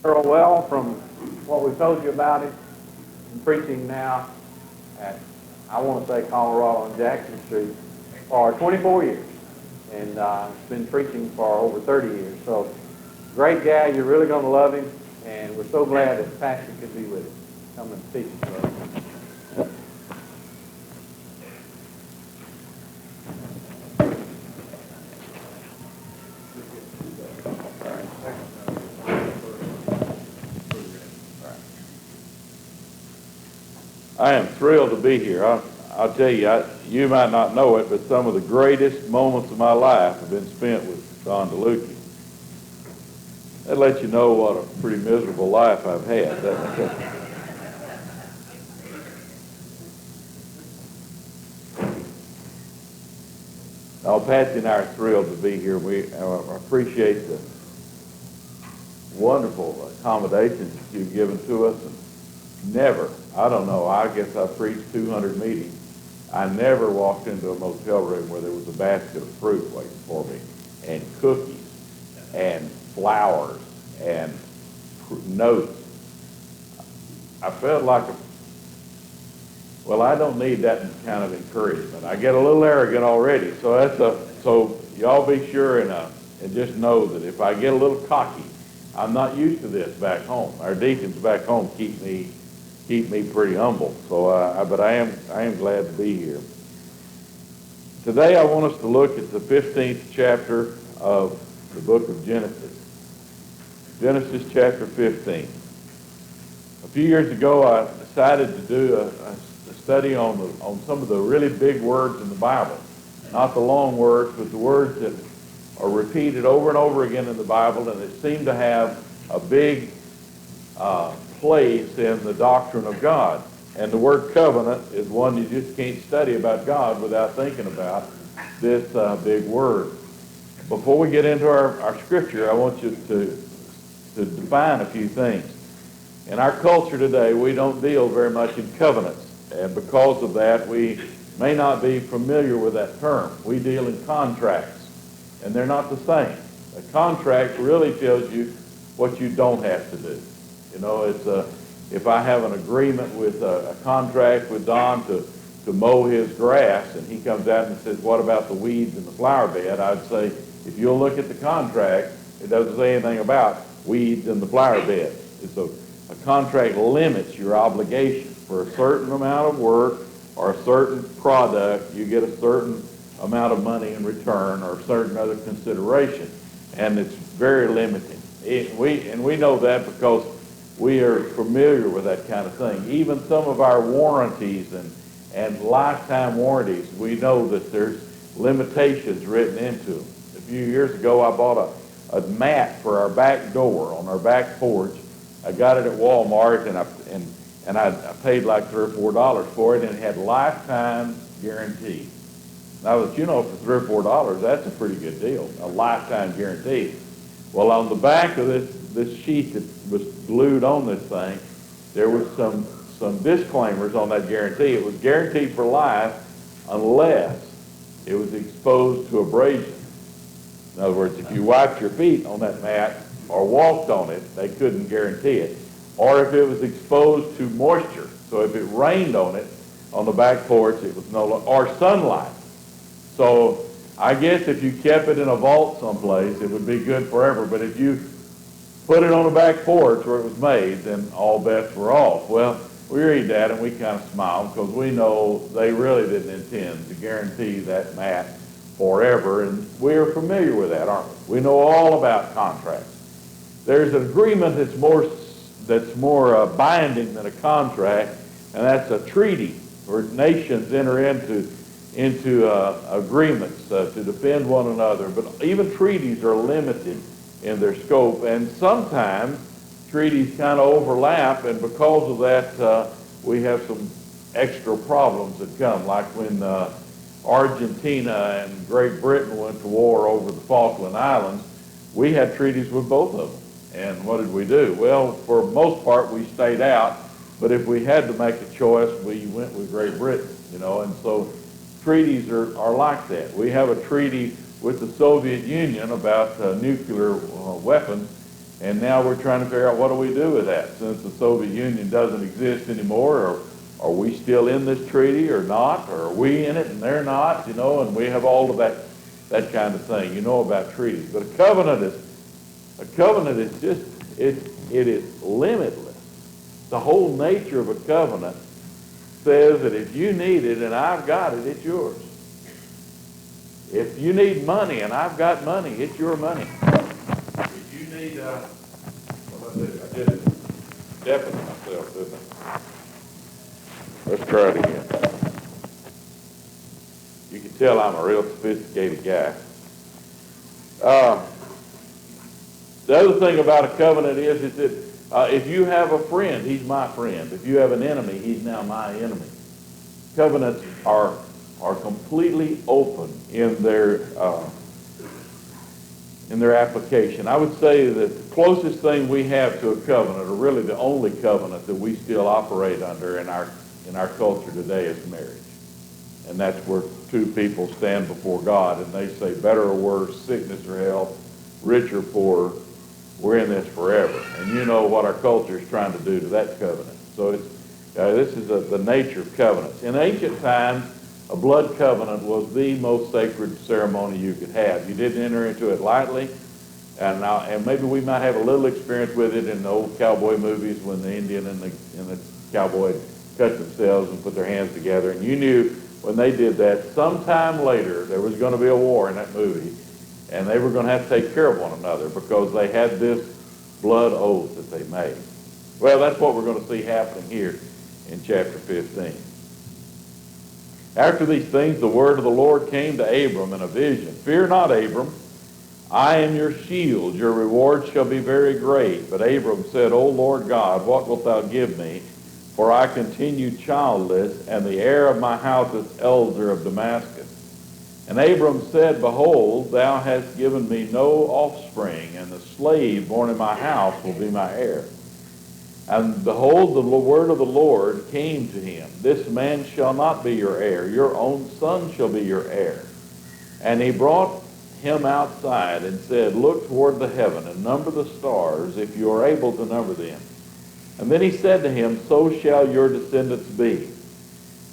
Shero well from what we've told you about it. I'm preaching now at, I want to say, Colorado and Jackson Street for 24 years. And it's been preaching for over 30 years. So, great guy. You're really going to love him. And we're so glad that the pastor could be with us. Come and teach us. I am thrilled to be here. I'll tell you, you might not know it, but some of the greatest moments of my life have been spent with Don DeLuca. That lets you know what a pretty miserable life I've had, doesn't it? Now, Patsy and I are thrilled to be here. We appreciate the wonderful accommodations that you've given to us. And never, I don't know, I guess I preached 200 meetings. I never walked into a motel room where there was a basket of fruit waiting for me, and cookies, and flowers, and notes. I felt like well, I don't need that kind of encouragement. I get a little arrogant already, so y'all be sure and just know that if I get a little cocky, I'm not used to this back home. Our deacons back home keep me pretty humble. So, but I am glad to be here. Today I want us to look at the 15th chapter of the book of Genesis. Genesis chapter 15. A few years ago, I decided to do a study on some of the really big words in the Bible. Not the long words, but the words that are repeated over and over again in the Bible, and that seem to have a big place in the doctrine of God. And the word covenant is one you just can't study about God without thinking about this big word. Before we get into our scripture, I want you to define a few things. In our culture today, we don't deal very much in covenants. And because of that, we may not be familiar with that term. We deal in contracts, and they're not the same. A contract really tells you what you don't have to do. You know, it's if I have an agreement with a contract with Don to mow his grass, and he comes out and says, what about the weeds in the flower bed? I'd say, if you'll look at the contract, it doesn't say anything about weeds in the flower bed. It's a contract limits your obligation. For a certain amount of work or a certain product, you get a certain amount of money in return or certain other consideration. And it's very limiting. We know that because we are familiar with that kind of thing. Even some of our warranties and lifetime warranties, we know that there's limitations written into them. A few years ago, I bought a mat for our back door on our back porch. I got it at Walmart, and I paid like $3 or $4 for it, and it had lifetime guarantee. Now that you know, for $3 or $4, that's a pretty good deal, a lifetime guarantee. Well, on the back of this sheet that was glued on this thing, there was some disclaimers on that guarantee. It was guaranteed for life unless it was exposed to abrasion. In other words, if you wiped your feet on that mat or walked on it, they couldn't guarantee it. Or if it was exposed to moisture, so if it rained on it, on the back porch, it was no longer, or sunlight. So I guess if you kept it in a vault someplace, it would be good forever. But if you put it on the back porch where it was made, then all bets were off. Well, we read that and we kind of smile because we know they really didn't intend to guarantee that mat forever. And we're familiar with that, aren't we? We know all about contracts. There's an agreement that's more binding than a contract, and that's a treaty where nations enter into agreements to defend one another. But even treaties are limited in their scope, and sometimes treaties kind of overlap, and because of that, we have some extra problems that come, like when Argentina and Great Britain went to war over the Falkland Islands. We had treaties with both of them. And what did we do? Well, for the most part, we stayed out. But if we had to make a choice, we went with Great Britain, you know. And so treaties are like that. We have a treaty with the Soviet Union about nuclear weapons. And now we're trying to figure out what do we do with that. Since the Soviet Union doesn't exist anymore, or are we still in this treaty or not? Or are we in it and they're not, and we have all of that kind of thing. You know about treaties. But a covenant is just, it is limitless. The whole nature of a covenant says that if you need it and I've got it, it's yours. If you need money and I've got money, it's your money. If you need, what did I do? I did it. Deafened myself, didn't I? Let's try it again. You can tell I'm a real sophisticated guy. The other thing about a covenant is that if you have a friend, he's my friend. If you have an enemy, he's now my enemy. Covenants are completely open in their application. I would say that the closest thing we have to a covenant, or really the only covenant that we still operate under in our culture today, is marriage. And that's where two people stand before God and they say, better or worse, sickness or health, rich or poor, we're in this forever. And you know what our culture is trying to do to that covenant. So this is the nature of covenants. In ancient times, a blood covenant was the most sacred ceremony you could have. You didn't enter into it lightly. And maybe we might have a little experience with it in the old cowboy movies when the Indian and the cowboy cut themselves and put their hands together. And you knew when they did that, sometime later there was going to be a war in that movie. And they were going to have to take care of one another because they had this blood oath that they made. Well, that's what we're going to see happening here in chapter 15. After these things, the word of the Lord came to Abram in a vision. Fear not, Abram. I am your shield. Your reward shall be very great. But Abram said, O Lord God, what wilt thou give me? For I continue childless, and the heir of my house is Elzer of Damascus. And Abram said, Behold, thou hast given me no offspring, and the slave born in my house will be my heir. And behold, the word of the Lord came to him. This man shall not be your heir. Your own son shall be your heir. And he brought him outside and said, Look toward the heaven and number the stars, if you are able to number them. And then he said to him, So shall your descendants be.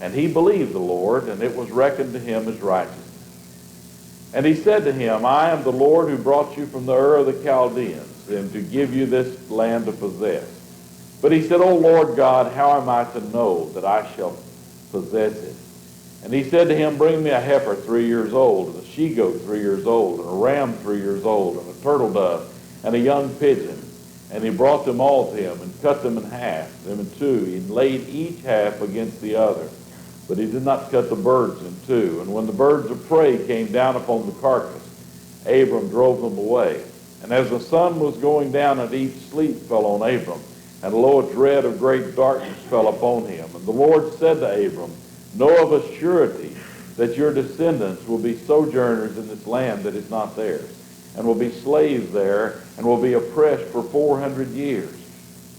And he believed the Lord, and it was reckoned to him as righteousness. And he said to him, I am the Lord who brought you from the Ur of the Chaldeans, and to give you this land to possess. But he said, O Lord God, how am I to know that I shall possess it? And he said to him, Bring me a heifer 3 years old, and a she-goat 3 years old, and a ram 3 years old, and a turtle dove, and a young pigeon. And he brought them all to him, and cut them in half, them in two. He laid each half against the other. But he did not cut the birds in two. And when the birds of prey came down upon the carcass, Abram drove them away. And as the sun was going down, a deep sleep fell on Abram, and lo, a dread of great darkness fell upon him. And the Lord said to Abram, Know of a surety that your descendants will be sojourners in this land that is not theirs, and will be slaves there, and will be oppressed for 400 years.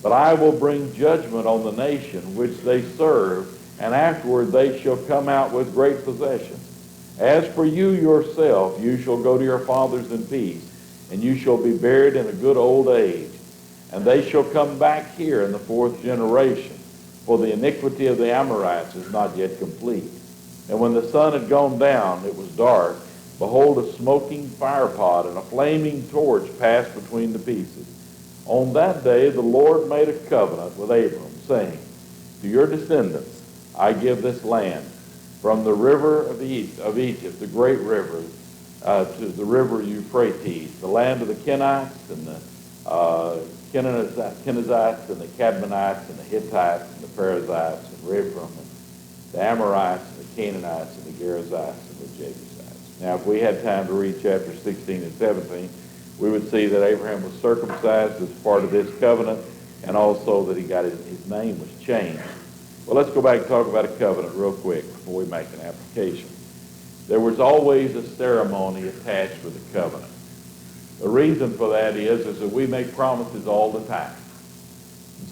But I will bring judgment on the nation which they serve, and afterward they shall come out with great possessions. As for you yourself, you shall go to your fathers in peace, and you shall be buried in a good old age. And they shall come back here in the 4th generation, for the iniquity of the Amorites is not yet complete. And when the sun had gone down, it was dark. Behold, a smoking firepot and a flaming torch passed between the pieces. On that day the Lord made a covenant with Abram, saying, To your descendants I give this land, from the river of Egypt, the great river, to the river Euphrates, the land of the Kenites and the Kenizzites and the Cadmonites and the Hittites and the Perizzites and Rephaim and the Amorites and the Canaanites and the Gerizzites and the Jebusites. Now, if we had time to read chapters 16 and 17, we would see that Abraham was circumcised as part of this covenant, and also that he got his name was changed. Well, let's go back and talk about a covenant real quick before we make an application. There was always a ceremony attached with a covenant. The reason for that is that we make promises all the time.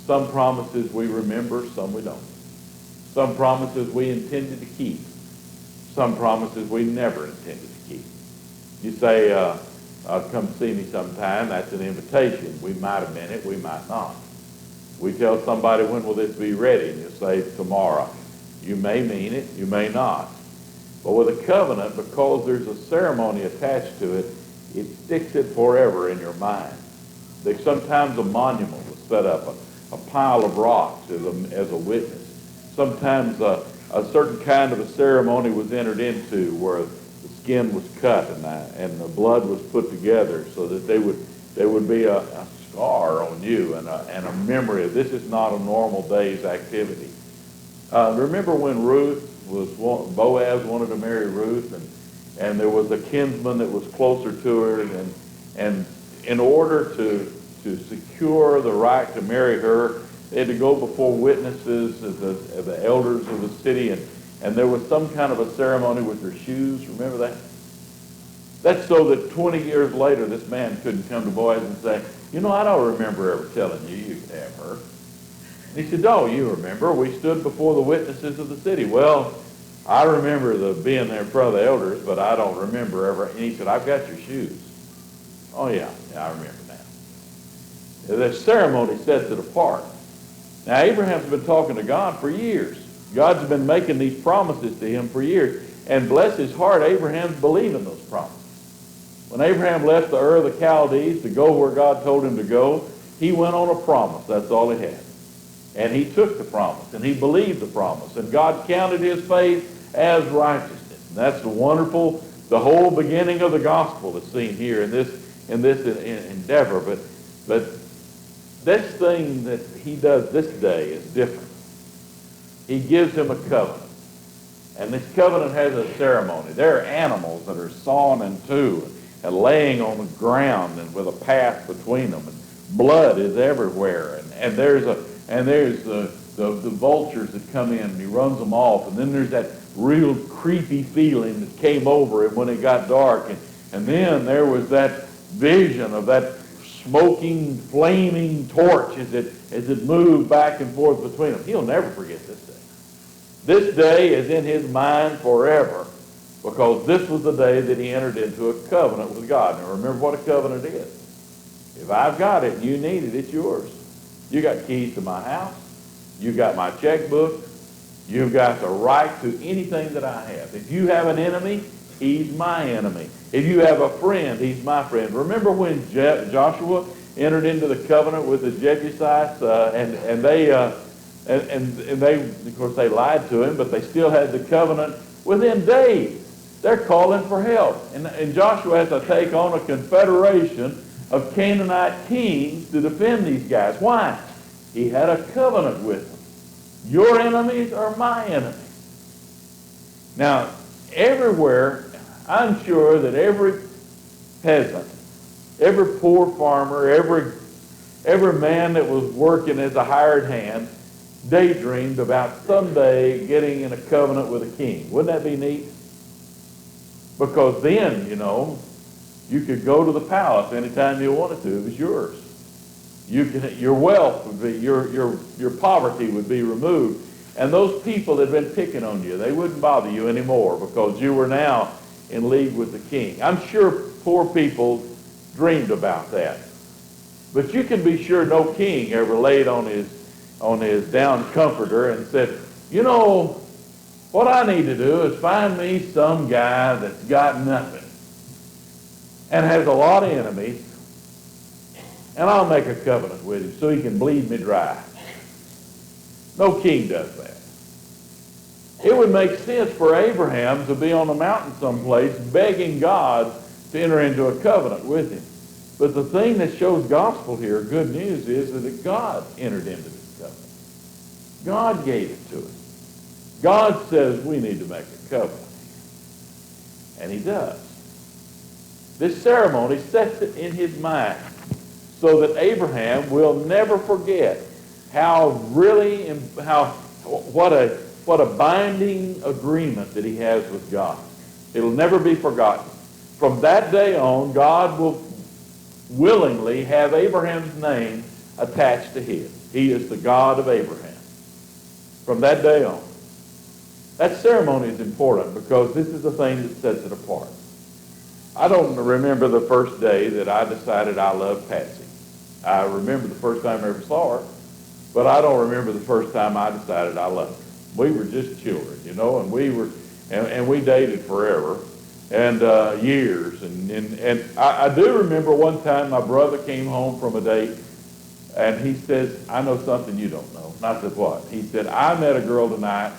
Some promises we remember, some we don't. Some promises we intended to keep. Some promises we never intended to keep. You say, come see me sometime. That's an invitation. We might have meant it, we might not. We tell somebody, when will this be ready? And you say, tomorrow. You may mean it, you may not. But with a covenant, because there's a ceremony attached to it, it sticks it forever in your mind. Sometimes a monument was set up, a pile of rocks as a witness. Sometimes a certain kind of a ceremony was entered into where the skin was cut and the blood was put together so that there would be a scar on you and a memory of this is not a normal day's activity. Remember when Boaz wanted to marry Ruth, and there was a kinsman that was closer to her, and in order to secure the right to marry her, they had to go before witnesses as the elders of the city, and there was some kind of a ceremony with their shoes. Remember that? That's so that 20 years later, this man couldn't come to Boaz and say, I don't remember ever telling you could have her. And he said, oh, you remember. We stood before the witnesses of the city. Well, I remember being there in front of the elders, but I don't remember ever. And he said, I've got your shoes. Oh, yeah, I remember now. The ceremony sets it apart. Now, Abraham's been talking to God for years. God's been making these promises to him for years. And bless his heart, Abraham's believing those promises. When Abraham left the Ur of the Chaldees to go where God told him to go, he went on a promise. That's all he had. And he took the promise, and he believed the promise. And God counted his faith as righteousness. And that's the whole beginning of the gospel that's seen here in this endeavor. But this thing that he does this day is different. He gives him a covenant. And this covenant has a ceremony. There are animals that are sawn in two and laying on the ground and with a path between them. And blood is everywhere. And there's the vultures that come in, and he runs them off. And then there's that real creepy feeling that came over him when it got dark. And then there was that vision of that smoking, flaming torch as it moved back and forth between them. He'll never forget this day. This day is in his mind forever, because this was the day that he entered into a covenant with God. Now remember what a covenant is. If I've got it and you need it, it's yours. You got keys to my house. You got my checkbook. You've got the right to anything that I have. If you have an enemy, he's my enemy. If you have a friend, he's my friend. Remember when Joshua entered into the covenant with the Jebusites, and they, of course, they lied to him, but they still had the covenant within days. They're calling for help. And Joshua has to take on a confederation of Canaanite kings to defend these guys. Why? He had a covenant with them. Your enemies are my enemies. Now, everywhere, I'm sure that every peasant, every poor farmer, every man that was working as a hired hand daydreamed about someday getting in a covenant with a king. Wouldn't that be neat? Because then, you could go to the palace anytime you wanted to. It was yours. Your wealth would be, your poverty would be removed. And those people that had been picking on you, they wouldn't bother you anymore because you were now in league with the king. I'm sure poor people dreamed about that. But you can be sure no king ever laid on his down comforter and said, what I need to do is find me some guy that's got nothing and has a lot of enemies, and I'll make a covenant with him so he can bleed me dry. No king does that. It would make sense for Abraham to be on a mountain someplace begging God to enter into a covenant with him. But the thing that shows gospel here, good news, is that God entered into this covenant. God gave it to us. God says we need to make a covenant. And he does. This ceremony sets it in his mind so that Abraham will never forget what a binding agreement that he has with God. It'll never be forgotten. From that day on, God will willingly have Abraham's name attached to his. He is the God of Abraham. From that day on. That ceremony is important because this is the thing that sets it apart. I don't remember the first day that I decided I loved Patsy. I remember the first time I ever saw her, but I don't remember the first time I decided I loved her. We were just children, and we dated forever, and years, and I do remember one time my brother came home from a date, and he says, I know something you don't know. And I said, what? He said, I met a girl tonight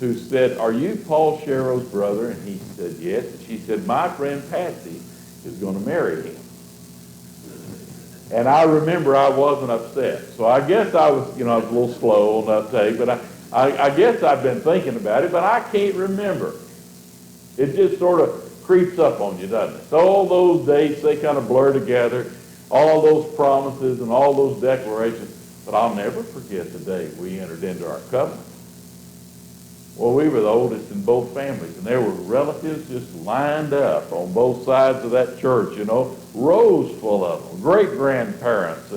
who said, are you Paul Shero's brother? And he said, yes. And she said, my friend Patsy is going to marry him. And I remember I wasn't upset. So I guess I was a little slow on uptake, but I guess I've been thinking about it, but I can't remember. It just sort of creeps up on you, doesn't it? So all those dates, they kind of blur together, all those promises and all those declarations. But I'll never forget the day we entered into our covenant. Well, we were the oldest in both families, and there were relatives just lined up on both sides of that church, rows full of them, great-grandparents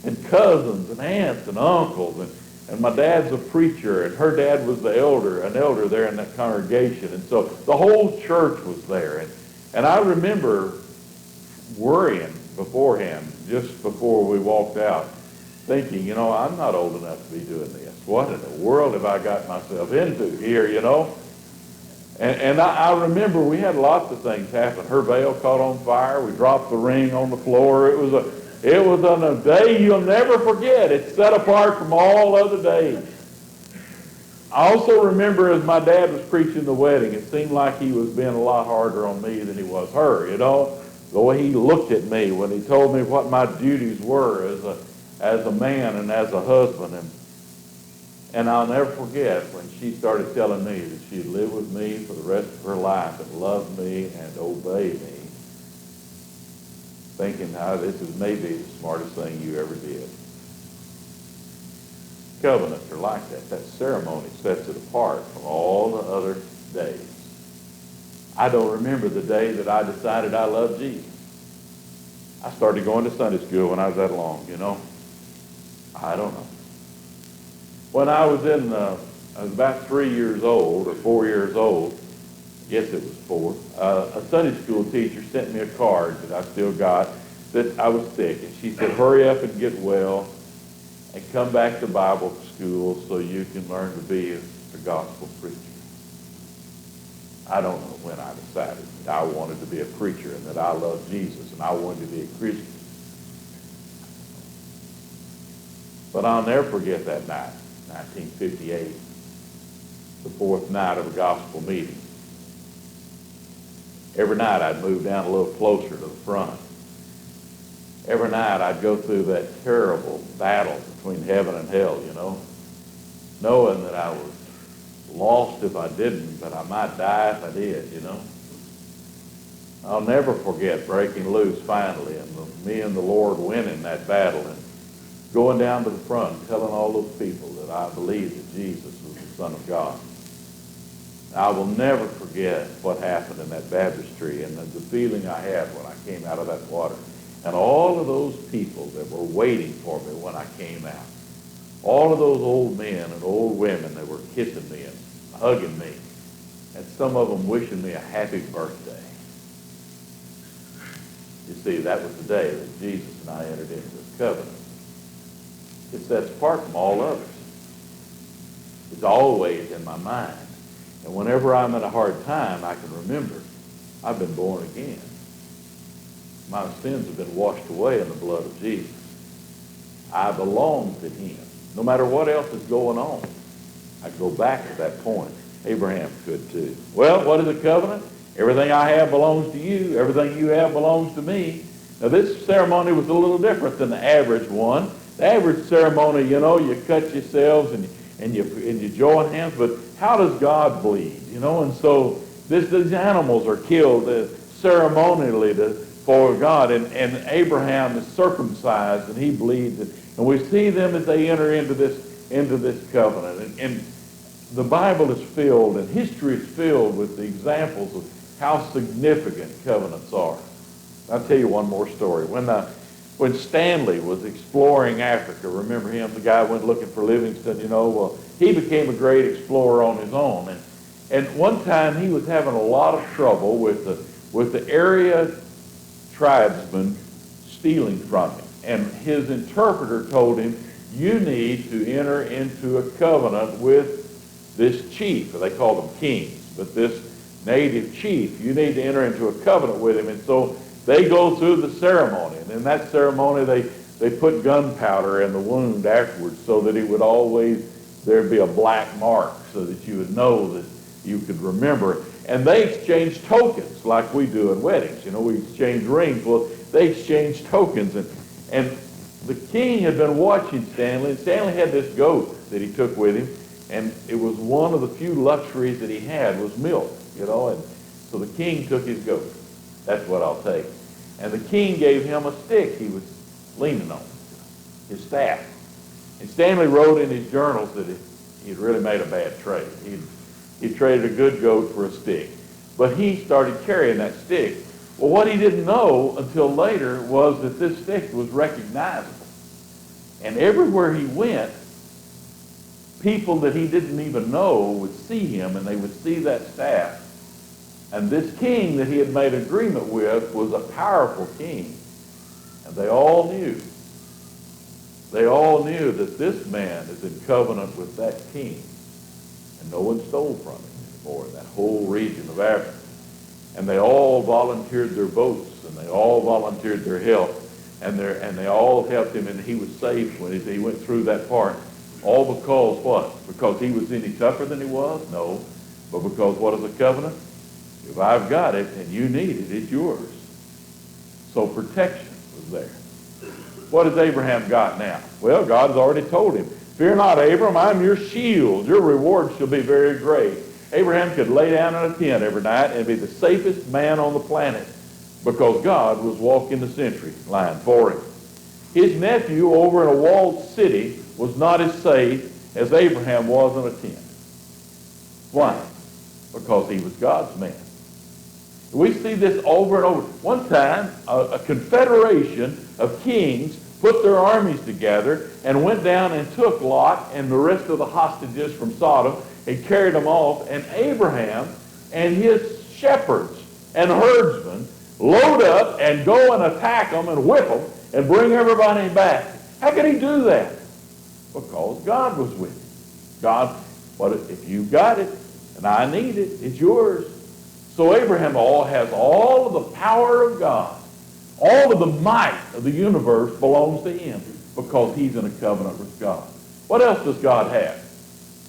and cousins and aunts and uncles. And my dad's a preacher, and her dad was an elder there in that congregation. And so the whole church was there. And I remember worrying beforehand, just before we walked out, thinking, I'm not old enough to be doing this. What in the world have I got myself into here, And I remember we had lots of things happen. Her veil caught on fire. We dropped the ring on the floor. It was on a day you'll never forget. It's set apart from all other days. I also remember as my dad was preaching the wedding, it seemed like he was being a lot harder on me than he was her, The way he looked at me when he told me what my duties were as a man and as a husband. And I'll never forget when she started telling me that she'd live with me for the rest of her life and love me and obey me, thinking how this is maybe the smartest thing you ever did. Covenants are like that. That ceremony sets it apart from all the other days. I don't remember the day that I decided I loved Jesus. I started going to Sunday school when I was that long, I don't know. When I was about 3 years old or 4 years old, I guess it was 4, a Sunday school teacher sent me a card that I still got that I was sick. And she said, hurry up and get well and come back to Bible school so you can learn to be a gospel preacher. I don't know when I decided that I wanted to be a preacher and that I loved Jesus and I wanted to be a Christian. But I'll never forget that night, 1958, the fourth night of a gospel meeting. Every night I'd move down a little closer to the front. Every night I'd go through that terrible battle between heaven and hell, knowing that I was lost if I didn't, but I might die if I did, I'll never forget breaking loose finally and me and the Lord winning that battle and going down to the front and telling all those people that I believed that Jesus was the Son of God. I will never forget what happened in that baptistry and the feeling I had when I came out of that water. And all of those people that were waiting for me when I came out. All of those old men and old women that were kissing me and hugging me. And some of them wishing me a happy birthday. You see, that was the day that Jesus and I entered into this covenant. It sets apart from all others. It's always in my mind. And whenever I'm in a hard time, I can remember I've been born again. My sins have been washed away in the blood of Jesus. I belong to him. No matter what else is going on, I go back to that point. Abraham could too. Well, what is a covenant? Everything I have belongs to you. Everything you have belongs to me. Now, this ceremony was a little different than the average one. The average ceremony, you cut yourselves and you join hands, but how does God bleed? And so these animals are killed ceremonially for God, and Abraham is circumcised and he bleeds, and we see them as they enter into this covenant. And the Bible is filled, and history is filled with the examples of how significant covenants are. I'll tell you one more story. When Stanley was exploring Africa, remember him, the guy went looking for Livingstone, well, he became a great explorer on his own. And one time he was having a lot of trouble with with the area tribesman stealing from him. And his interpreter told him, you need to enter into a covenant with this chief. They called them kings, but this native chief, you need to enter into a covenant with him. And so they go through the ceremony. And in that ceremony, they put gunpowder in the wound afterwards so that it would always, there'd be a black mark so that you would know that you could remember. And they exchanged tokens like we do in weddings. You know, we exchange rings. Well, they exchanged tokens. And the king had been watching Stanley, and Stanley had this goat that he took with him, and it was one of the few luxuries that he had was milk, you know, and so the king took his goat. That's what I'll take. And the king gave him a stick he was leaning on, his staff. And Stanley wrote in his journals that he'd really made a bad trade. He traded a good goat for a stick. But he started carrying that stick. Well, what he didn't know until later was that this stick was recognizable. And everywhere he went, people that he didn't even know would see him, and they would see that staff. And this king that he had made agreement with was a powerful king. And they all knew that this man is in covenant with that king. And no one stole from him anymore in that whole region of Africa. And they all volunteered their boats, and they all volunteered their help, and they all helped him, and he was safe when he went through that part. All because what? Because he was any tougher than he was? No. But because what is a covenant? If I've got it and you need it, it's yours. So protection was there. What has Abraham got now? Well, God has already told him, fear not, Abram, I'm your shield. Your reward shall be very great. Abraham could lay down in a tent every night and be the safest man on the planet because God was walking the sentry line for him. His nephew over in a walled city was not as safe as Abraham was in a tent. Why? Because he was God's man. We see this over and over. One time, a confederation of kings put their armies together and went down and took Lot and the rest of the hostages from Sodom and carried them off. And Abraham and his shepherds and herdsmen load up and go and attack them and whip them and bring everybody back. How could he do that? Because God was with him. God, what if you got it and I need it, it's yours. So Abraham has all of the power of God. All of the might of the universe belongs to him because he's in a covenant with God. What else does God have?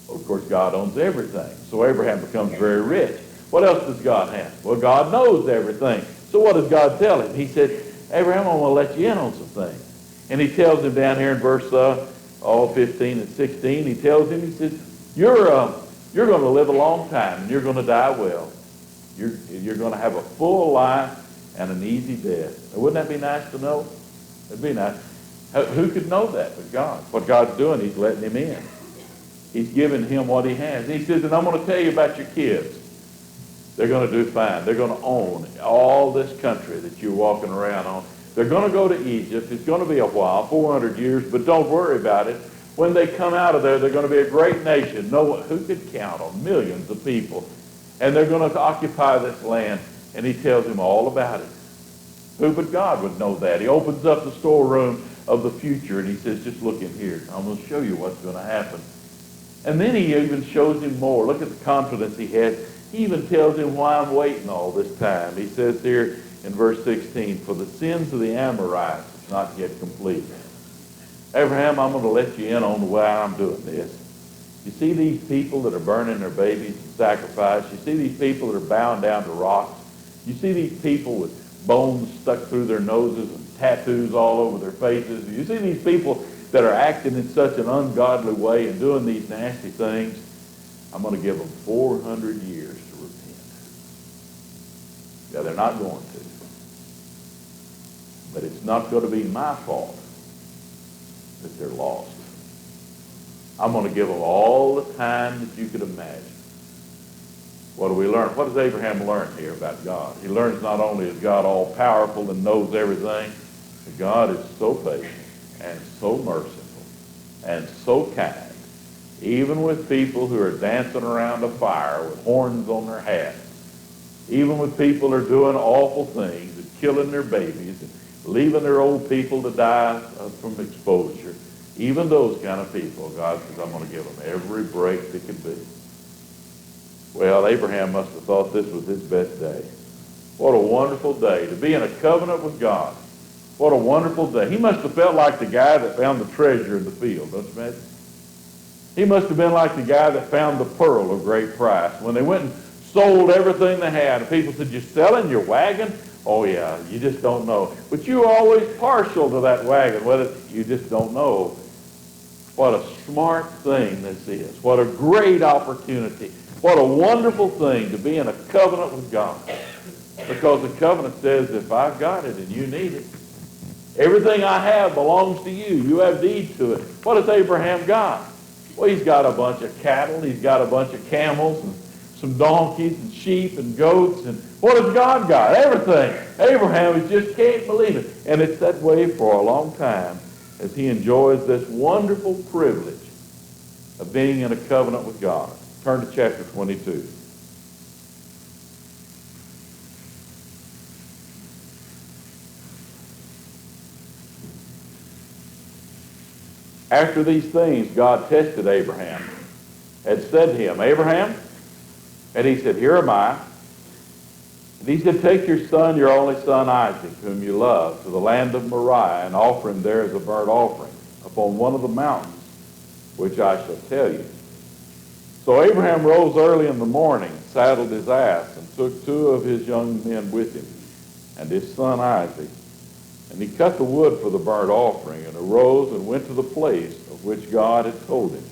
Well, of course, God owns everything. So Abraham becomes very rich. What else does God have? Well, God knows everything. So what does God tell him? He said, Abraham, I'm going to let you in on some things. And he tells him down here in verse 15 and 16, he tells him, he says, you're going to live a long time and you're going to die well. You're going to have a full life and an easy death. Now, wouldn't that be nice to know? It'd be nice. Who could know that but God? What God's doing, he's letting him in. He's giving him what he has. He says, and I'm going to tell you about your kids. They're going to do fine. They're going to own all this country that you're walking around on. They're going to go to Egypt. It's going to be a while, 400 years, but don't worry about it. When they come out of there, they're going to be a great nation. No one, who could count on millions of people? And they're going to occupy this land. And he tells him all about it. Who but God would know that? He opens up the storeroom of the future and he says, just look in here. I'm going to show you what's going to happen. And then he even shows him more. Look at the confidence he has. He even tells him why I'm waiting all this time. He says here in verse 16, for the sins of the Amorites is not yet complete. Abraham, I'm going to let you in on the way I'm doing this. You see these people that are burning their babies in sacrifice? You see these people that are bowing down to rocks? You see these people with bones stuck through their noses and tattoos all over their faces? You see these people that are acting in such an ungodly way and doing these nasty things? I'm going to give them 400 years to repent. Yeah, they're not going to. But it's not going to be my fault that they're lost. I'm going to give them all the time that you could imagine. What do we learn? What does Abraham learn here about God? He learns not only is God all-powerful and knows everything, but God is so patient and so merciful and so kind, even with people who are dancing around a fire with horns on their hats. Even when people are doing awful things and killing their babies and leaving their old people to die from exposure, even those kind of people, God says, I'm going to give them every break that can be. Well, Abraham must have thought this was his best day. What a wonderful day to be in a covenant with God. What a wonderful day. He must have felt like the guy that found the treasure in the field, don't you imagine? He must have been like the guy that found the pearl of great price. When they went and sold everything they had, and people said, you're selling your wagon? Oh yeah, you just don't know. But you were always partial to that wagon. Well, you just don't know what a smart thing this is. What a great opportunity. What a wonderful thing to be in a covenant with God. Because the covenant says, if I've got it and you need it, everything I have belongs to you. You have deed to it. What has Abraham got? Well, he's got a bunch of cattle. He's got a bunch of camels and some donkeys and sheep and goats. And what has God got? Everything. Abraham just can't believe it. And it's that way for a long time as he enjoys this wonderful privilege of being in a covenant with God. Turn to chapter 22. After these things, God tested Abraham, had said to him, Abraham, and he said, here am I. And he said, take your son, your only son Isaac, whom you love, to the land of Moriah, and offer him there as a burnt offering upon one of the mountains, which I shall tell you. So Abraham rose early in the morning, saddled his ass, and took 2 of his young men with him, and his son Isaac. And he cut the wood for the burnt offering, and arose and went to the place of which God had told him.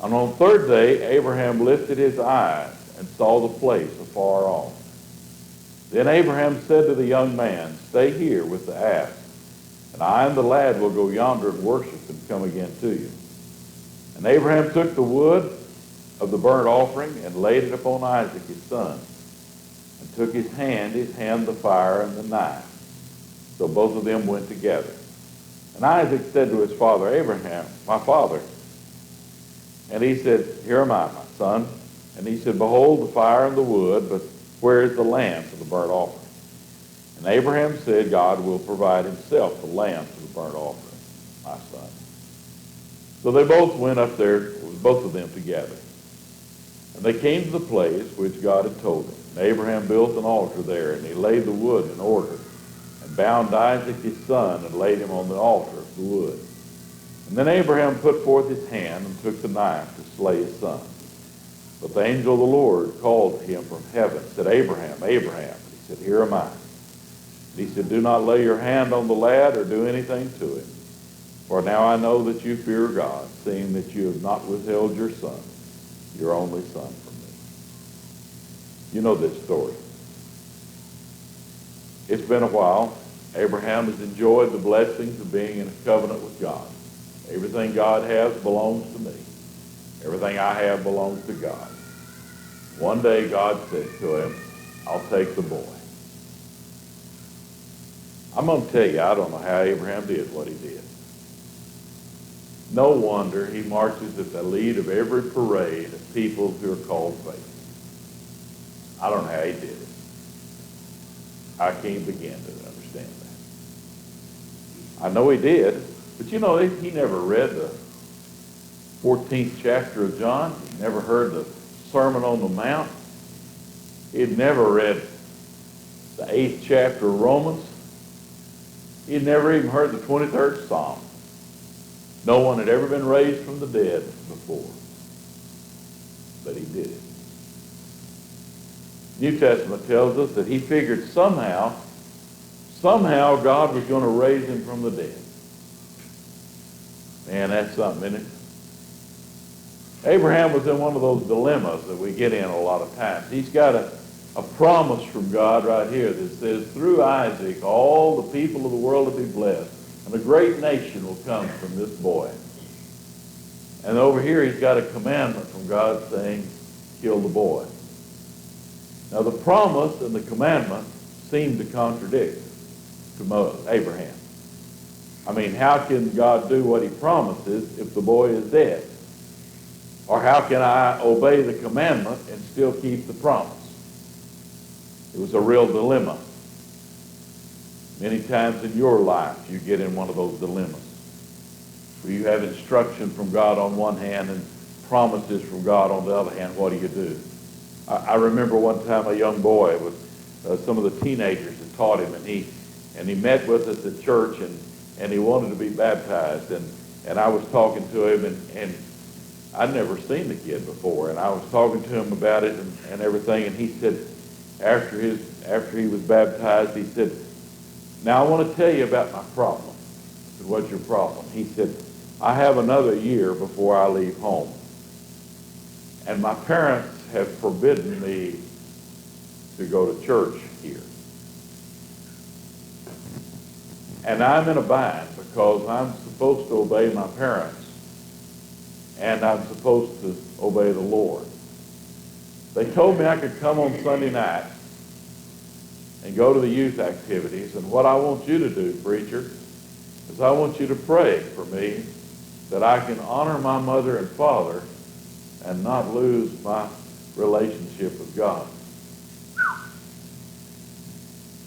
And on the 3rd day, Abraham lifted his eyes and saw the place afar off. Then Abraham said to the young man, stay here with the ass, and I and the lad will go yonder and worship and come again to you. And Abraham took the wood of the burnt offering and laid it upon Isaac his son, and took his hand the fire and the knife. So both of them went together. And Isaac said to his father, Abraham, my father. And he said, here am I, my son. And he said, behold the fire and the wood, but where is the lamb for the burnt offering? And Abraham said, God will provide himself the lamb for the burnt offering, my son. So they both went up there, both of them together. And they came to the place which God had told them. And Abraham built an altar there, and he laid the wood in order, and bound Isaac his son, and laid him on the altar of the wood. And then Abraham put forth his hand, and took the knife to slay his son. But the angel of the Lord called to him from heaven, said, Abraham, Abraham. And he said, here am I. And he said, do not lay your hand on the lad, or do anything to him. For now I know that you fear God, seeing that you have not withheld your son, your only son, from me. You know this story. It's been a while. Abraham has enjoyed the blessings of being in a covenant with God. Everything God has belongs to me. Everything I have belongs to God. One day God said to him, I'll take the boy. I'm going to tell you, I don't know how Abraham did what he did. No wonder he marches at the lead of every parade of people who are called faithful. I don't know how he did it. I can't begin to understand that. I know he did, but you know, he never read the 14th chapter of John. He never heard the Sermon on the Mount. He'd never read the 8th chapter of Romans. He'd never even heard the 23rd Psalm. No one had ever been raised from the dead before. But he did it. New Testament tells us that he figured somehow God was going to raise him from the dead. Man, that's something, isn't it? Abraham was in one of those dilemmas that we get in a lot of times. He's got a promise from God right here that says, through Isaac, all the people of the world will be blessed, and a great nation will come from this boy. And over here, he's got a commandment from God saying, kill the boy. Now, the promise and the commandment seem to contradict to Abraham. I mean, how can God do what he promises if the boy is dead? Or how can I obey the commandment and still keep the promise? It was a real dilemma. Many times in your life, you get in one of those dilemmas where you have instruction from God on one hand and promises from God on the other hand. What do you do? I remember one time a young boy with some of the teenagers had taught him, and he met with us at church, and he wanted to be baptized, and I was talking to him, and I'd never seen the kid before, and I was talking to him about it and everything, and he said, after he was baptized, he said, "Now I want to tell you about my problem." I said, "What's your problem?" He said, "I have another year before I leave home, and my parents have forbidden me to go to church here. And I'm in a bind because I'm supposed to obey my parents, and I'm supposed to obey the Lord. They told me I could come on Sunday night and go to the youth activities, and what I want you to do, preacher, is I want you to pray for me that I can honor my mother and father and not lose my relationship with God."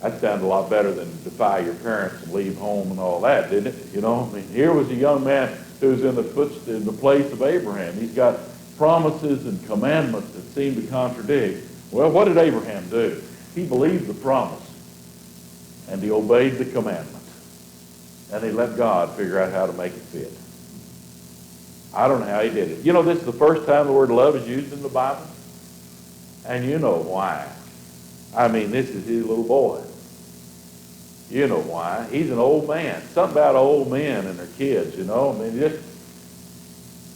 That sounded a lot better than defy your parents and leave home and all that, didn't it? You know, I mean, here was a young man who's in the place of Abraham. He's got promises and commandments that seem to contradict. Well, what did Abraham do? He believed the promise, and he obeyed the commandment, and he let God figure out how to make it fit. I don't know how he did it. You know, this is the first time the word love is used in the Bible, and you know why. I mean, this is his little boy. You know why. He's an old man. Something about old men and their kids, you know. I mean,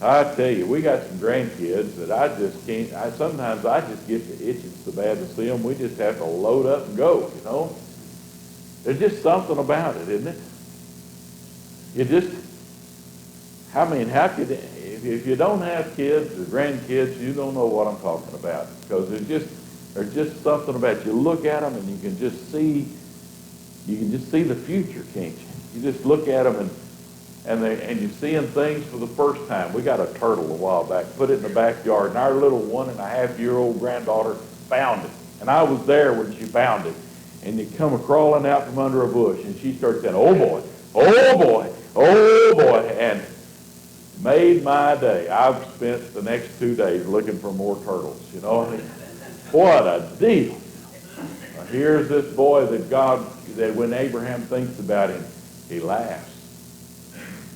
I tell you, we got some grandkids that I just can't, sometimes I just get the itching so bad to see them, we just have to load up and go, you know. There's just something about it, isn't it? You just, I mean, how could, if you don't have kids or grandkids, you don't know what I'm talking about. Because there's just something about it. You look at them and you can just see the future, can't you? You just look at them and you're seeing things for the first time. We got a turtle a while back, put it in the backyard, and our little 1.5-year-old granddaughter found it. And I was there when she found it. And you come crawling out from under a bush, and she starts saying, "Oh boy, oh boy, oh boy," and made my day. I've spent the next 2 days looking for more turtles, you know. What a deal. Now, here's this boy that when Abraham thinks about him, he laughs.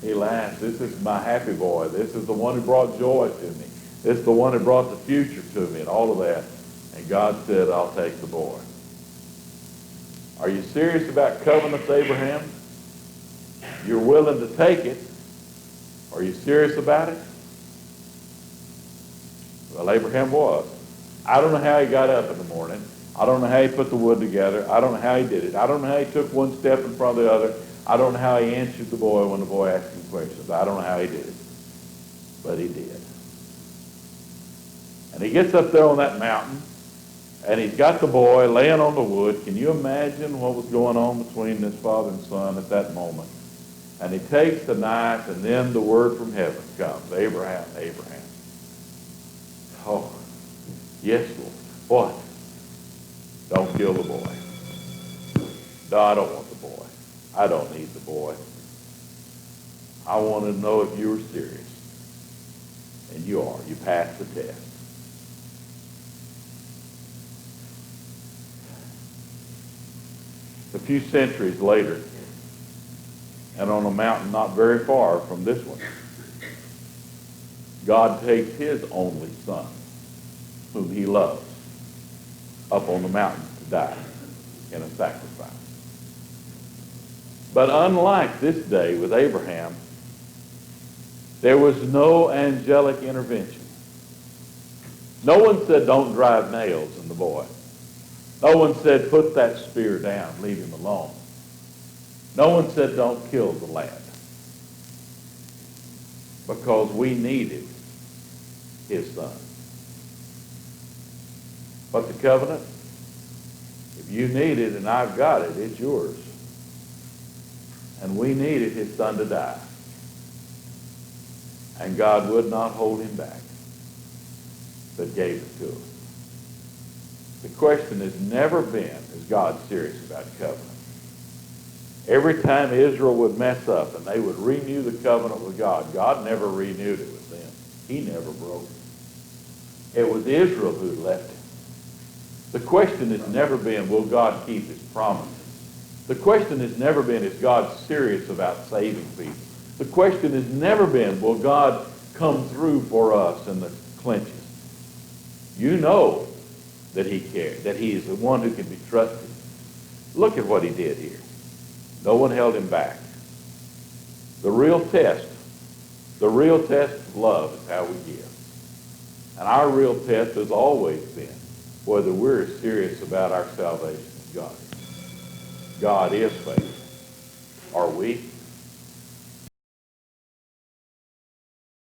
He laughs. This is my happy boy. This is the one who brought joy to me. This is the one who brought the future to me and all of that. And God said, "I'll take the boy." Are you serious about covenants, Abraham? You're willing to take it. Are you serious about it? Well, Abraham was. I don't know how he got up in the morning. I don't know how he put the wood together. I don't know how he did it. I don't know how he took one step in front of the other. I don't know how he answered the boy when the boy asked him questions. I don't know how he did it. But he did. And he gets up there on that mountain, and he's got the boy laying on the wood. Can you imagine what was going on between this father and son at that moment? And he takes the knife, and then the word from heaven comes, "Abraham, Abraham." Oh, yes, Lord. What? Don't kill the boy. No, I don't want the boy. I don't need the boy. I want to know if you were serious. And you are. You passed the test. A few centuries later, and on a mountain not very far from this one, God takes his only son, whom he loves, up on the mountain to die in a sacrifice. But unlike this day with Abraham, there was no angelic intervention. No one said, "Don't drive nails in the boy." No one said, "Put that spear down, leave him alone." No one said, "Don't kill the lad." Because we needed his son. But the covenant, if you need it and I've got it, it's yours. And we needed his son to die. And God would not hold him back, but gave it to him. The question has never been, is God serious about covenant? Every time Israel would mess up and they would renew the covenant with God, God never renewed it with them. He never broke it. It was Israel who left him. The question has never been, will God keep his promises? The question has never been, is God serious about saving people? The question has never been, will God come through for us in the clinches? You know that he cares, that he is the one who can be trusted. Look at what he did here. No one held him back. The real test of love is how we give. And our real test has always been whether we're serious about our salvation as God is. God is faithful. Are we?